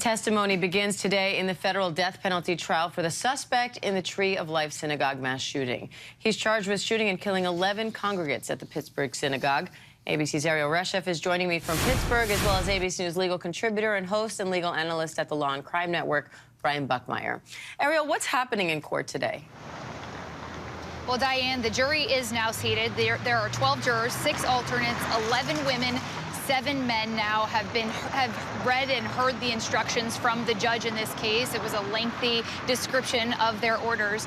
Testimony begins today in the federal death penalty trial for the suspect in the Tree of Life synagogue mass shooting. He's charged with shooting and killing 11 congregants at the Pittsburgh synagogue. ABC's Erielle Reshef is joining me from Pittsburgh, as well as ABC News legal contributor and host and legal analyst at the Law and Crime Network, Buckmire. Erielle, what's happening in court today? Well, Diane, the jury is now seated. There are 12 jurors, 6 alternates, 11 women, 7 men now have read and heard the instructions from the judge in this case. It was a lengthy description of their orders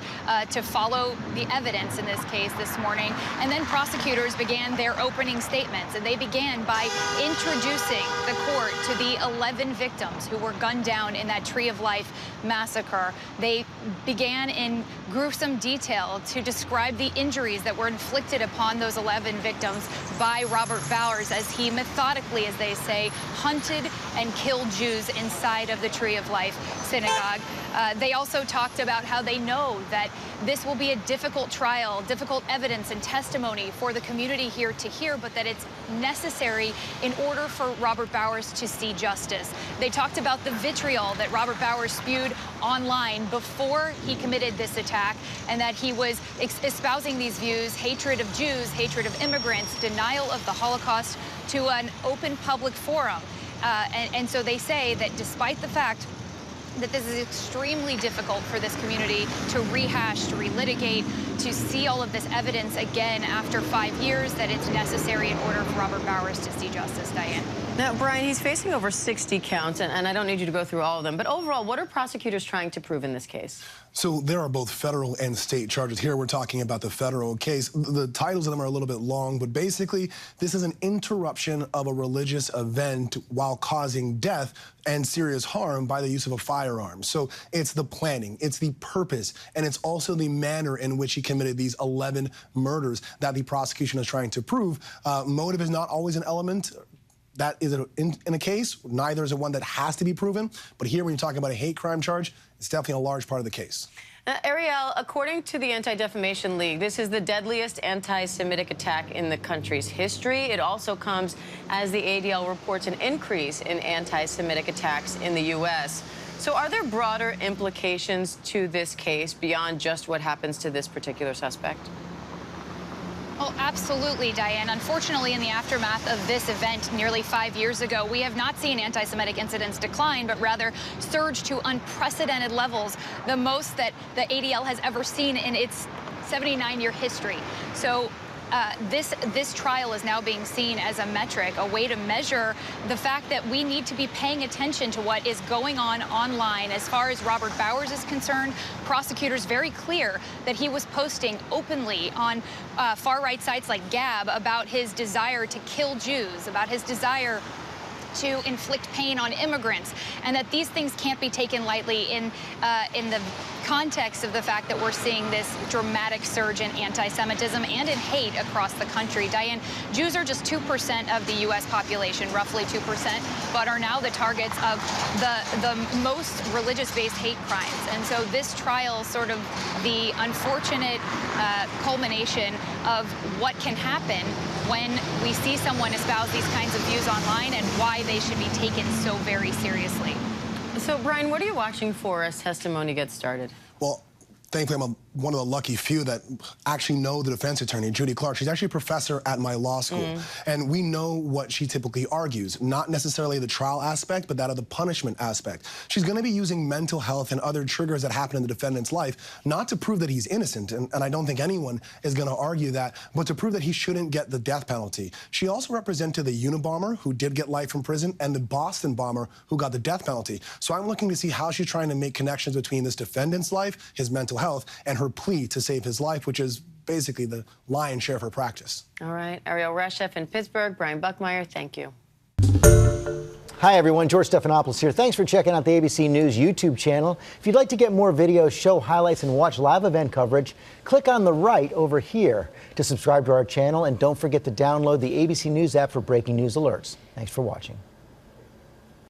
to follow the evidence in this case this morning. And then prosecutors began their opening statements, and they began by introducing the court to the 11 victims who were gunned down in that Tree of Life massacre. They began in gruesome detail to describe the injuries that were inflicted upon those 11 victims by Robert Bowers as he methodically, as they say, hunted and killed Jews inside of the Tree of Life synagogue. They also talked about how they know that this will be a difficult trial, difficult evidence and testimony for the community here to hear, but that it's necessary in order for Robert Bowers to see justice. They talked about the vitriol that Robert Bowers spewed online before he committed this attack, and that he was espousing these views: hatred of Jews, hatred of immigrants, denial of the Holocaust, to an open public forum. And so they say that despite the fact that this is extremely difficult for this community to rehash, to relitigate, to see all of this evidence again after 5 years, that it's necessary in order for Robert Bowers to see justice. Diane. Now, Brian, he's facing over 60 counts, and I don't need you to go through all of them, but overall, what are prosecutors trying to prove in this case? So there are both federal and state charges. Here we're talking about the federal case. The titles of them are a little bit long, but basically this is an interruption of a religious event while causing death and serious harm by the use of a firearm. So it's the planning, it's the purpose, and it's also the manner in which he committed these 11 murders that the prosecution is trying to prove. Motive is not always an element. That is in a case. Neither is it one that has to be proven. But here, when you're talking about a hate crime charge, it's definitely a large part of the case. Erielle, according to the Anti-Defamation League, this is the deadliest anti-Semitic attack in the country's history. It also comes as the ADL reports an increase in anti-Semitic attacks in the U.S. So are there broader implications to this case beyond just what happens to this particular suspect? Oh, absolutely, Diane. Unfortunately, in the aftermath of this event nearly 5 years ago, we have not seen anti-Semitic incidents decline, but rather surge to unprecedented levels, the most that the ADL has ever seen in its 79-year history. So this trial is now being seen as a metric, a way to measure the fact that we need to be paying attention to what is going on online. As far as Robert Bowers is concerned, prosecutors very clear that he was posting openly on far-right sites like Gab about his desire to kill Jews, about his desire to inflict pain on immigrants, and that these things can't be taken lightly in the context of the fact that we're seeing this dramatic surge in anti-Semitism and in hate across the country. Diane, Jews are just 2% of the U.S. population, roughly 2%, but are now the targets of the most religious-based hate crimes. And so this trial is sort of the unfortunate culmination of what can happen when we see someone espouse these kinds of views online, and why they should be taken so very seriously. So, Brian, what are you watching for as testimony gets started? Well, thankfully, I'm one of the lucky few that actually know the defense attorney, Judy Clark. She's actually a professor at my law school, and we know what she typically argues, not necessarily the trial aspect, but that of the punishment aspect. She's going to be using mental health and other triggers that happen in the defendant's life, not to prove that he's innocent, and I don't think anyone is going to argue that, but to prove that he shouldn't get the death penalty. She also represented the Unabomber, who did get life from prison, and the Boston bomber, who got the death penalty. So I'm looking to see how she's trying to make connections between this defendant's life, his mental health, and her plea to save his life, which is basically the lion's share of her practice. All right. Erielle Reshef in Pittsburgh, Brian Buckmire, thank you. Hi, everyone. George Stephanopoulos here. Thanks for checking out the ABC News YouTube channel. If you'd like to get more videos, show highlights, and watch live event coverage, click on the right over here to subscribe to our channel. And don't forget to download the ABC News app for breaking news alerts. Thanks for watching.